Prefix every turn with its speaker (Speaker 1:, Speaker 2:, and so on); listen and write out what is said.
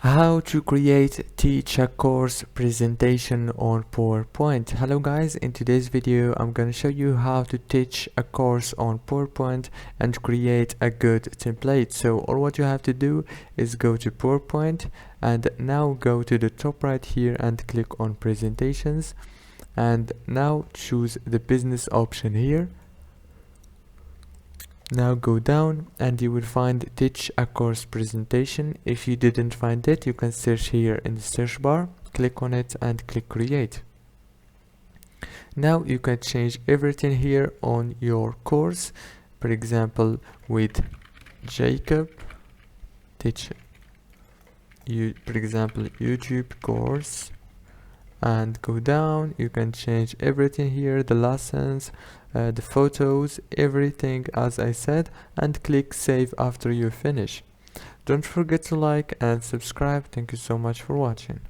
Speaker 1: How to create teach a course presentation on PowerPoint. Hello guys, in today's video I'm gonna show you how to teach a course on PowerPoint and create a good template. So all what you have to do is go to PowerPoint and now go to the top right here and click on presentations, and now choose the business option here. Now go down and you will find teach a course presentation. If you didn't find it, you can search here in the search bar, click on it and click create. Now you can change everything here on your course. For example, with Jacob teach you, for example, YouTube course, and go down. You can change everything here, the lessons, the photos, everything as I said, and click save after you finish. Don't forget to like and subscribe. Thank you so much for watching.